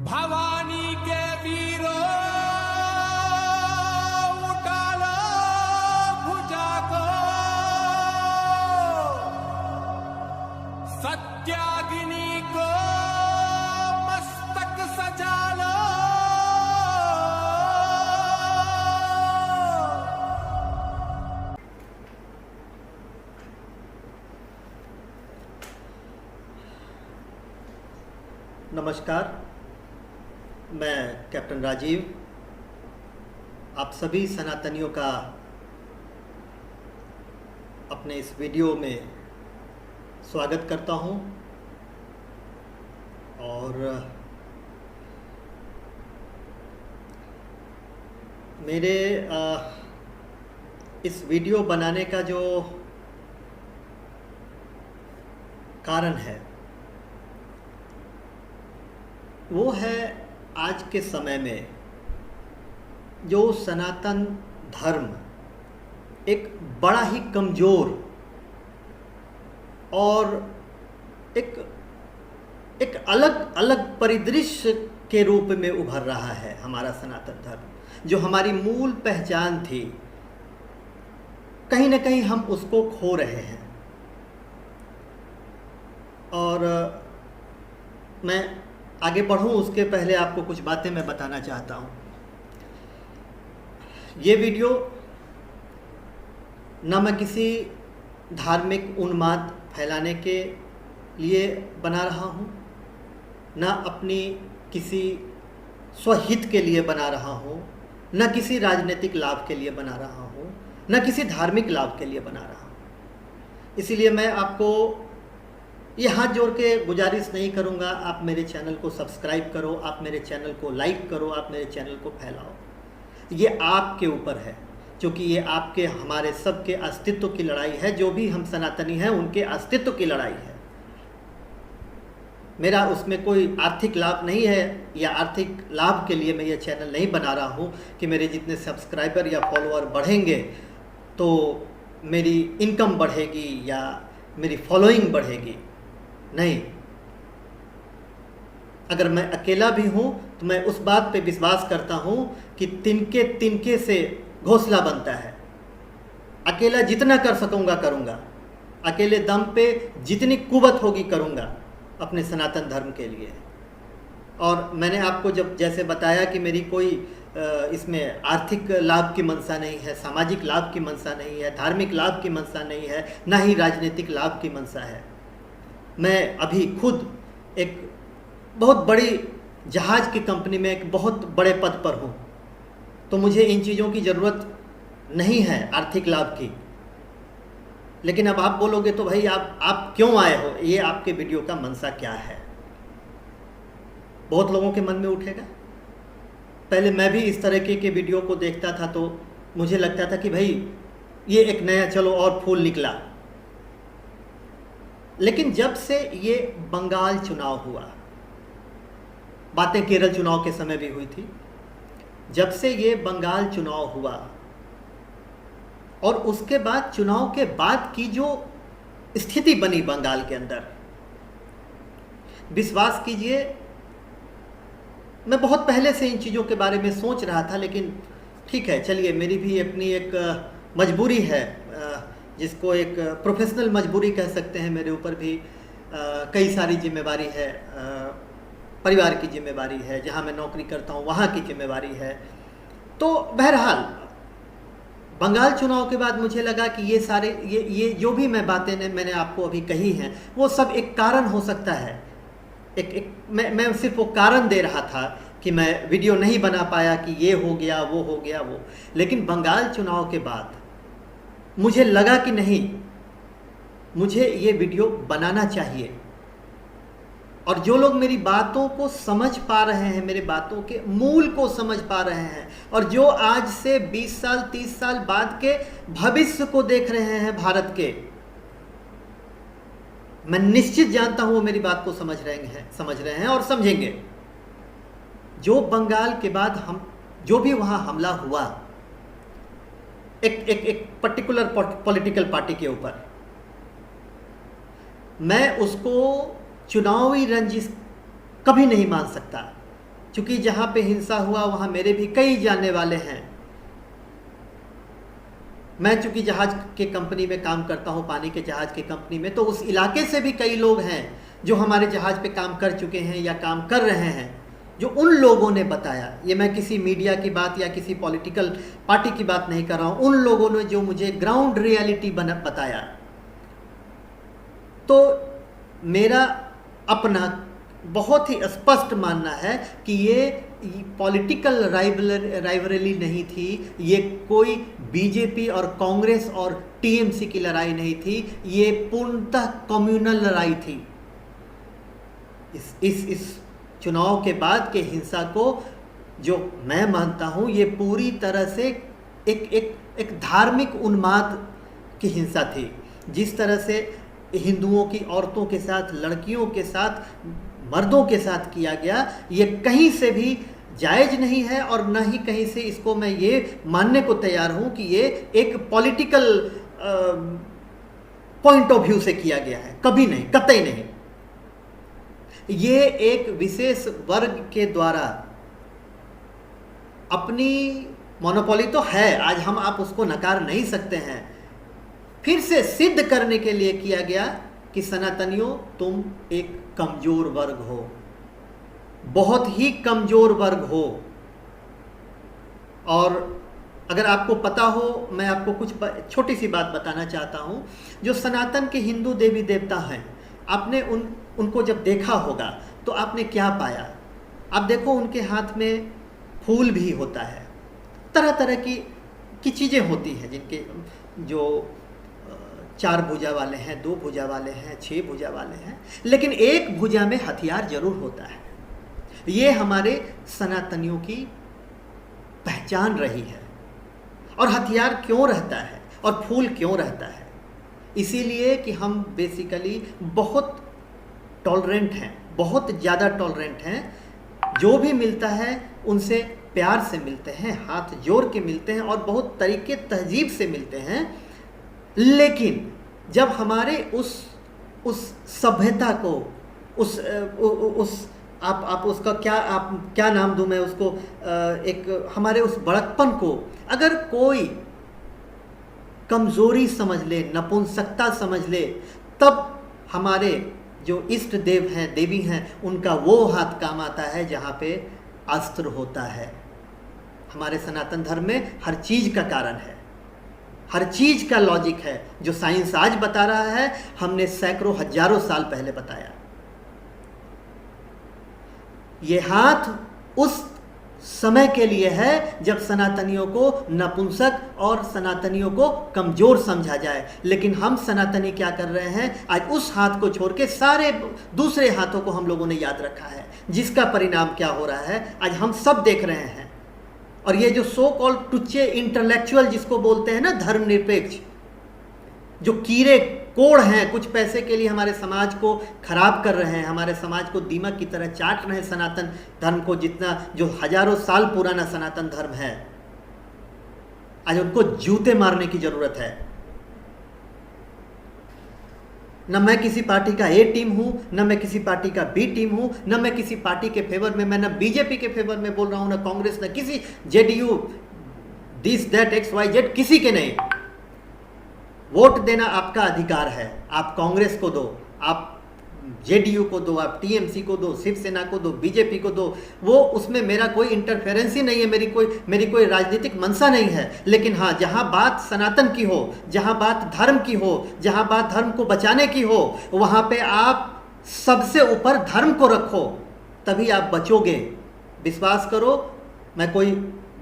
भवानी के वीरों उठा लो भुजा को, सत्याग्नि को मस्तक सजा लो। नमस्कार, मैं कैप्टन राजीव आप सभी सनातनियों का अपने इस वीडियो में स्वागत करता हूं। और मेरे इस वीडियो बनाने का जो कारण है वो है आज के समय में जो सनातन धर्म एक बड़ा ही कमज़ोर और एक अलग अलग परिदृश्य के रूप में उभर रहा है। हमारा सनातन धर्म जो हमारी मूल पहचान थी, कहीं ना कहीं हम उसको खो रहे हैं। और मैं आगे बढ़ूं उसके पहले आपको कुछ बातें मैं बताना चाहता हूं। ये वीडियो न मैं किसी धार्मिक उन्माद फैलाने के लिए बना रहा हूं, न अपनी किसी स्वहित के लिए बना रहा हूं, न किसी राजनीतिक लाभ के लिए बना रहा हूं, न किसी धार्मिक लाभ के लिए बना रहा हूं। इसीलिए मैं आपको ये हाथ जोड़ के गुजारिश नहीं करूंगा, आप मेरे चैनल को सब्सक्राइब करो, आप मेरे चैनल को लाइक करो, आप मेरे चैनल को फैलाओ। ये आपके ऊपर है, क्योंकि ये आपके हमारे सबके अस्तित्व की लड़ाई है। जो भी हम सनातनी हैं उनके अस्तित्व की लड़ाई है। मेरा उसमें कोई आर्थिक लाभ नहीं है, या आर्थिक लाभ के लिए मैं ये चैनल नहीं बना रहा हूँ कि मेरे जितने सब्सक्राइबर या फॉलोअर बढ़ेंगे तो मेरी इनकम बढ़ेगी या मेरी फॉलोइंग बढ़ेगी। नहीं, अगर मैं अकेला भी हूं तो मैं उस बात पे विश्वास करता हूं कि तिनके तिनके से घोंसला बनता है। अकेला जितना कर सकूंगा करूंगा, अकेले दम पे जितनी कुवत होगी करूंगा अपने सनातन धर्म के लिए। और मैंने आपको जब जैसे बताया कि मेरी कोई इसमें आर्थिक लाभ की मंशा नहीं है, सामाजिक लाभ की मंशा नहीं है, धार्मिक लाभ की मंशा नहीं है, ना ही राजनीतिक लाभ की मंशा है। मैं अभी खुद एक बहुत बड़ी जहाज़ की कंपनी में एक बहुत बड़े पद पर हूँ, तो मुझे इन चीज़ों की ज़रूरत नहीं है आर्थिक लाभ की। लेकिन अब आप बोलोगे तो भाई आप क्यों आए हो, ये आपके वीडियो का मंशा क्या है, बहुत लोगों के मन में उठेगा। पहले मैं भी इस तरह के वीडियो को देखता था तो मुझे लगता था कि भाई ये एक नया चलो और फूल निकला। लेकिन जब से ये बंगाल चुनाव हुआ, बातें केरल चुनाव के समय भी हुई थी, जब से ये बंगाल चुनाव हुआ और उसके बाद चुनाव के बाद की जो स्थिति बनी बंगाल के अंदर, विश्वास कीजिए मैं बहुत पहले से इन चीज़ों के बारे में सोच रहा था। लेकिन ठीक है, चलिए, मेरी भी अपनी एक मजबूरी है, जिसको एक प्रोफेशनल मजबूरी कह सकते हैं। मेरे ऊपर भी कई सारी जिम्मेवारी है, परिवार की जिम्मेवारी है, जहाँ मैं नौकरी करता हूँ वहाँ की जिम्मेवारी है। तो बहरहाल बंगाल चुनाव के बाद मुझे लगा कि ये सारे ये जो भी बातें मैंने आपको अभी कही हैं वो सब एक कारण हो सकता है। मैं सिर्फ वो कारण दे रहा था कि मैं वीडियो नहीं बना पाया कि ये हो गया वो हो गया वो। लेकिन बंगाल चुनाव के बाद मुझे लगा कि नहीं, मुझे ये वीडियो बनाना चाहिए। और जो लोग मेरी बातों को समझ पा रहे हैं, मेरे बातों के मूल को समझ पा रहे हैं, और जो आज से 20 साल 30 साल बाद के भविष्य को देख रहे हैं भारत के, मैं निश्चित जानता हूं वो मेरी बात को समझ रहे हैं और समझेंगे। जो बंगाल के बाद हम जो भी वहां हमला हुआ एक पर्टिकुलर पॉलिटिकल पार्टी के ऊपर, मैं उसको चुनावी रंजिश कभी नहीं मान सकता। क्योंकि जहाँ पे हिंसा हुआ वहाँ मेरे भी कई जानने वाले हैं। मैं चूंकि जहाज के कंपनी में काम करता हूँ, पानी के जहाज के कंपनी में, तो उस इलाके से भी कई लोग हैं जो हमारे जहाज पे काम कर चुके हैं या काम कर रहे हैं, जो उन लोगों ने बताया। ये मैं किसी मीडिया की बात या किसी पॉलिटिकल पार्टी की बात नहीं कर रहा हूँ, उन लोगों ने जो मुझे ग्राउंड रियलिटी बताया। तो मेरा अपना बहुत ही स्पष्ट मानना है कि ये पॉलिटिकल राइवलरी नहीं थी, ये कोई बीजेपी और कांग्रेस और टीएमसी की लड़ाई नहीं थी, ये पूर्णतः कम्युनल लड़ाई थी। इस चुनाव के बाद के हिंसा को जो मैं मानता हूँ, ये पूरी तरह से एक धार्मिक उन्माद की हिंसा थी। जिस तरह से हिंदुओं की औरतों के साथ, लड़कियों के साथ, मर्दों के साथ किया गया, ये कहीं से भी जायज़ नहीं है और न ही कहीं से इसको मैं ये मानने को तैयार हूँ कि ये एक पॉलिटिकल पॉइंट ऑफ व्यू से किया गया है। कभी नहीं, कतई नहीं। ये एक विशेष वर्ग के द्वारा अपनी मोनोपोली तो है, आज हम आप उसको नकार नहीं सकते हैं, फिर से सिद्ध करने के लिए किया गया कि सनातनियों तुम एक कमजोर वर्ग हो, बहुत ही कमजोर वर्ग हो। और अगर आपको पता हो, मैं आपको कुछ छोटी सी बात बताना चाहता हूँ। जो सनातन के हिंदू देवी देवता हैं, आपने उनको जब देखा होगा तो आपने क्या पाया? आप देखो, उनके हाथ में फूल भी होता है, तरह तरह की चीज़ें होती हैं, जिनके जो 4 भुजा वाले हैं, 2 भुजा वाले हैं, 6 भुजा वाले हैं, लेकिन एक भुजा में हथियार जरूर होता है। ये हमारे सनातनियों की पहचान रही है। और हथियार क्यों रहता है और फूल क्यों रहता है? इसीलिए कि हम बेसिकली बहुत टॉलरेंट हैं, बहुत ज़्यादा टॉलरेंट हैं। जो भी मिलता है उनसे प्यार से मिलते हैं, हाथ जोड़ के मिलते हैं और बहुत तरीके तहजीब से मिलते हैं। लेकिन जब हमारे उस सभ्यता को, उस आप उसका क्या नाम दूं मैं उसको, एक हमारे उस बड़कपन को अगर कोई कमज़ोरी समझ ले, नपुंसकता समझ ले, तब हमारे जो इष्ट देव हैं, देवी हैं, उनका वो हाथ काम आता है जहाँ पे अस्त्र होता है। हमारे सनातन धर्म में हर चीज़ का कारण है, हर चीज़ का लॉजिक है। जो साइंस आज बता रहा है, हमने सैकड़ों हजारों साल पहले बताया। ये हाथ उस समय के लिए है जब सनातनियों को नपुंसक और सनातनियों को कमज़ोर समझा जाए। लेकिन हम सनातनी क्या कर रहे हैं? आज उस हाथ को छोड़ के सारे दूसरे हाथों को हम लोगों ने याद रखा है, जिसका परिणाम क्या हो रहा है आज हम सब देख रहे हैं। और ये जो सो कॉल्ड टुच्चे इंटेलेक्चुअल जिसको बोलते हैं ना, धर्मनिरपेक्ष, जो कीड़े कोड़ हैं, कुछ पैसे के लिए हमारे समाज को खराब कर रहे हैं, हमारे समाज को दीमक की तरह चाट रहे हैं सनातन धर्म को, जितना जो हजारों साल पुराना सनातन धर्म है, आज उनको जूते मारने की जरूरत है। न मैं किसी पार्टी का ए टीम हूं, न मैं किसी पार्टी का बी टीम हूं, न मैं किसी पार्टी के फेवर में, मैं न बीजेपी के फेवर में बोल रहा हूं, न कांग्रेस, न किसी JDU, this that X Y Z, किसी के नहीं। वोट देना आपका अधिकार है। आप कांग्रेस को दो, आप जेडीयू को दो, आप टीएमसी को दो, शिवसेना को दो, बीजेपी को दो, वो उसमें मेरा कोई इंटरफेरेंस ही नहीं है, मेरी कोई राजनीतिक मंशा नहीं है। लेकिन हाँ, जहाँ बात सनातन की हो, जहाँ बात धर्म की हो, जहाँ बात धर्म को बचाने की हो, वहाँ पे आप सबसे ऊपर धर्म को रखो, तभी आप बचोगे। विश्वास करो, मैं कोई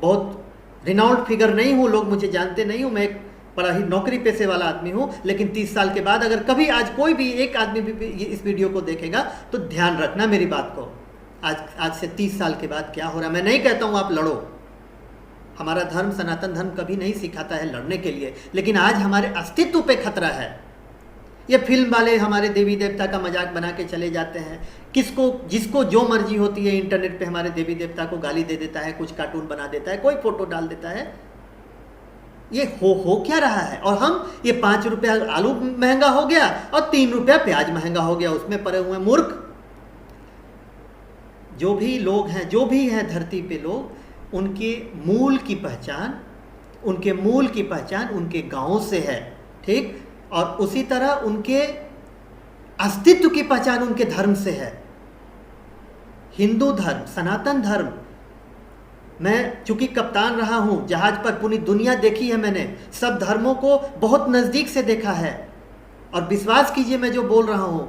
बहुत रिनाउंड फिगर नहीं हूँ, लोग मुझे जानते नहीं हूँ, मैं एक बड़ा ही नौकरी पेशे वाला आदमी हूँ। लेकिन 30 साल के बाद अगर कभी आज कोई भी एक आदमी भी इस वीडियो को देखेगा तो ध्यान रखना मेरी बात को। आज से 30 साल के बाद क्या हो रहा है, मैं नहीं कहता हूँ आप लड़ो, हमारा धर्म, सनातन धर्म कभी नहीं सिखाता है लड़ने के लिए, लेकिन आज हमारे अस्तित्व पे खतरा है। ये फिल्म वाले हमारे देवी देवता का मजाक बना के चले जाते हैं, जिसको जो मर्जी होती है इंटरनेट पे हमारे देवी देवता को गाली दे देता है, कुछ कार्टून बना देता है, कोई फोटो डाल देता है। ये हो क्या रहा है? और हम ये 5 रुपया आलू महंगा हो गया और 3 रुपया प्याज महंगा हो गया, उसमें पड़े हुए मूर्ख। जो भी लोग हैं, जो भी हैं धरती पे लोग, उनके मूल की पहचान उनके गांवों से है, ठीक। और उसी तरह उनके अस्तित्व की पहचान उनके धर्म से है। हिंदू धर्म, सनातन धर्म, मैं चूंकि कप्तान रहा हूं जहाज पर, पूरी दुनिया देखी है मैंने, सब धर्मों को बहुत नजदीक से देखा है। और विश्वास कीजिए मैं जो बोल रहा हूं,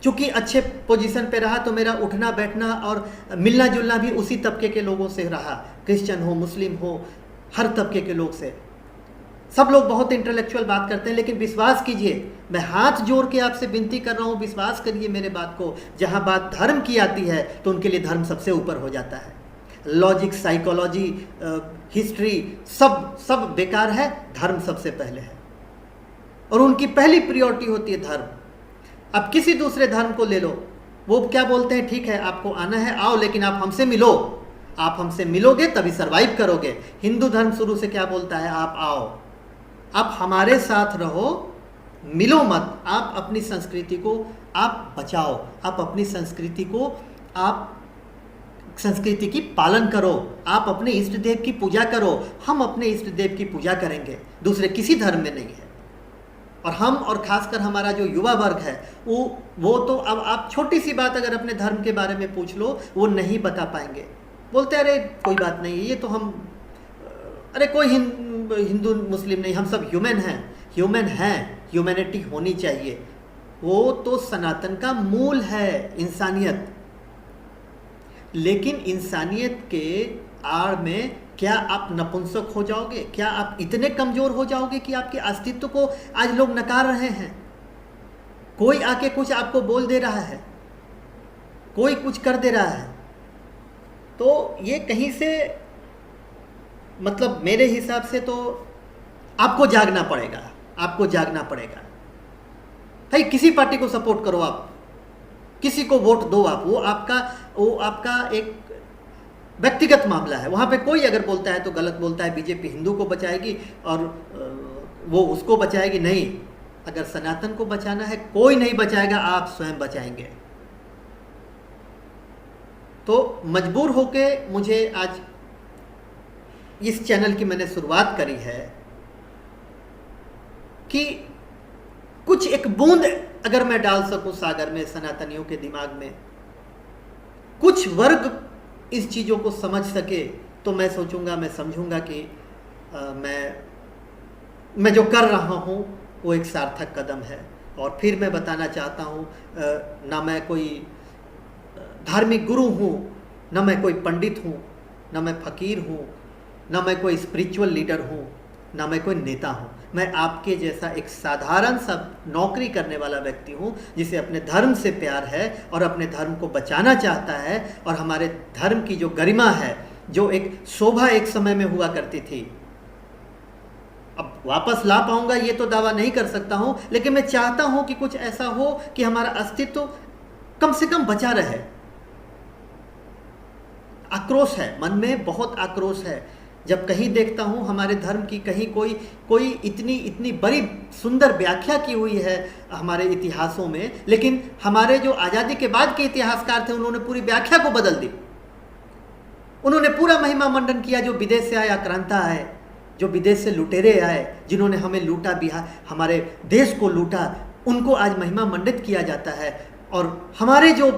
चूंकि अच्छे पोजीशन पे रहा तो मेरा उठना बैठना और मिलना जुलना भी उसी तबके के लोगों से रहा, क्रिश्चियन हो, मुस्लिम हो, हर तबके के लोग से। सब लोग बहुत इंटेलेक्चुअल बात करते हैं, लेकिन विश्वास कीजिए, मैं हाथ जोड़ के आपसे विनती कर रहा हूँ, विश्वास करिए मेरे बात को। जहाँ बात धर्म की आती है तो उनके लिए धर्म सबसे ऊपर हो जाता है। लॉजिक, साइकोलॉजी, हिस्ट्री सब बेकार है, धर्म सबसे पहले है। और उनकी पहली प्रायोरिटी होती है धर्म। अब किसी दूसरे धर्म को ले लो, वो क्या बोलते हैं, ठीक है आपको आना है आओ, लेकिन आप हमसे मिलो, आप हमसे मिलोगे तभी सरवाइव करोगे। हिंदू धर्म शुरू से क्या बोलता है, आप आओ, आप हमारे साथ रहो, मिलो मत, आप अपनी संस्कृति को आप बचाओ, आप अपनी संस्कृति को, आप संस्कृति की पालन करो, आप अपने इष्ट देव की पूजा करो। हम अपने इष्ट देव की पूजा करेंगे, दूसरे किसी धर्म में नहीं है। और हम, और खासकर हमारा जो युवा वर्ग है, वो तो अब आप छोटी सी बात अगर अपने धर्म के बारे में पूछ लो, वो नहीं बता पाएंगे। बोलते हैं अरे कोई बात नहीं, ये तो हम, अरे कोई हिंदू मुस्लिम नहीं, हम सब ह्यूमन हैं, ह्यूमैनिटी होनी चाहिए। वो तो सनातन का मूल है, इंसानियत। लेकिन इंसानियत के आड़ में क्या आप नपुंसक हो जाओगे? क्या आप इतने कमजोर हो जाओगे कि आपके अस्तित्व को आज लोग नकार रहे हैं? कोई आके कुछ आपको बोल दे रहा है, कोई कुछ कर दे रहा है, तो ये कहीं से, मतलब मेरे हिसाब से तो आपको जागना पड़ेगा। भाई किसी पार्टी को सपोर्ट करो, आप किसी को वोट दो, आप वो आपका एक व्यक्तिगत मामला है। वहाँ पे कोई अगर बोलता है तो गलत बोलता है, बीजेपी हिंदू को बचाएगी और वो उसको बचाएगी, नहीं। अगर सनातन को बचाना है, कोई नहीं बचाएगा, आप स्वयं बचाएंगे। तो मजबूर होके मुझे आज इस चैनल की मैंने शुरुआत करी है कि कुछ एक बूंद अगर मैं डाल सकूं सागर में, सनातनियों के दिमाग में, कुछ वर्ग इस चीज़ों को समझ सके, तो मैं सोचूंगा, मैं समझूंगा कि मैं जो कर रहा हूं वो एक सार्थक कदम है। और फिर मैं बताना चाहता हूं, ना मैं कोई धार्मिक गुरु हूं, ना मैं कोई पंडित हूं, ना मैं फकीर हूं, ना मैं कोई स्पिरिचुअल लीडर हूं, ना मैं कोई नेता हूं। मैं आपके जैसा एक साधारण सा नौकरी करने वाला व्यक्ति हूं, जिसे अपने धर्म से प्यार है और अपने धर्म को बचाना चाहता है। और हमारे धर्म की जो गरिमा है, जो एक शोभा एक समय में हुआ करती थी, अब वापस ला पाऊंगा ये तो दावा नहीं कर सकता हूं, लेकिन मैं चाहता हूं कि कुछ ऐसा हो कि हमारा अस्तित्व कम से कम बचा रहे। आक्रोश है, मन में बहुत आक्रोश है जब कहीं देखता हूँ हमारे धर्म की कहीं कोई इतनी बड़ी सुंदर व्याख्या की हुई है हमारे इतिहासों में, लेकिन हमारे जो आज़ादी के बाद के इतिहासकार थे उन्होंने पूरी व्याख्या को बदल दी। उन्होंने पूरा महिमा मंडन किया। जो विदेश से आए आक्रांता आए, जो विदेश से लुटेरे आए, जिन्होंने हमें लूटा, बिहार हमारे देश को लूटा, उनको आज महिमा मंडित किया जाता है। और हमारे जो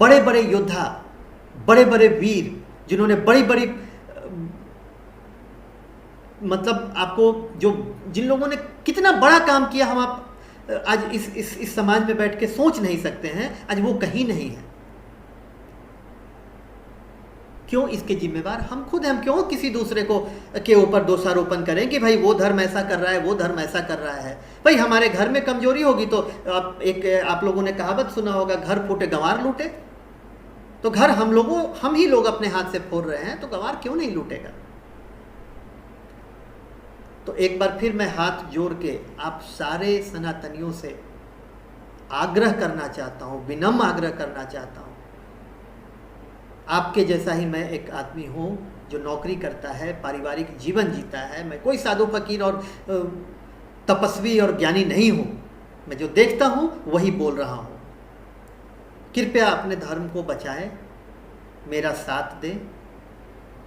बड़े बड़े योद्धा, बड़े बड़े वीर, जिन्होंने बड़ी बड़ी, मतलब आपको जो जिन लोगों ने कितना बड़ा काम किया, हम आप आज इस समाज में बैठ के सोच नहीं सकते हैं। आज वो कहीं नहीं है। क्यों इसके जिम्मेवार हम खुद हैं। हम क्यों किसी दूसरे को के ऊपर दोषारोपण करें कि भाई वो धर्म ऐसा कर रहा है, वो धर्म ऐसा कर रहा है। भाई हमारे घर में कमजोरी होगी तो आप लोगों ने कहावत सुना होगा, घर फूटे गंवार लूटे। तो घर हम ही लोग अपने हाथ से फोड़ रहे हैं, तो गंवार क्यों नहीं लूटेगा। तो एक बार फिर मैं हाथ जोड़ के आप सारे सनातनियों से आग्रह करना चाहता हूँ, विनम्र आग्रह करना चाहता हूँ। आपके जैसा ही मैं एक आदमी हूँ जो नौकरी करता है, पारिवारिक जीवन जीता है। मैं कोई साधु फकीर और तपस्वी और ज्ञानी नहीं हूँ। मैं जो देखता हूँ वही बोल रहा हूँ। कृपया अपने धर्म को बचाएं, मेरा साथ दें।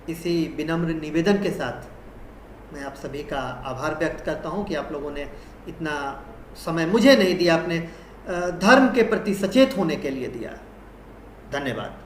इसी विनम्र निवेदन के साथ मैं आप सभी का आभार व्यक्त करता हूं कि आप लोगों ने इतना समय मुझे नहीं दिया, अपने धर्म के प्रति सचेत होने के लिए दिया। धन्यवाद।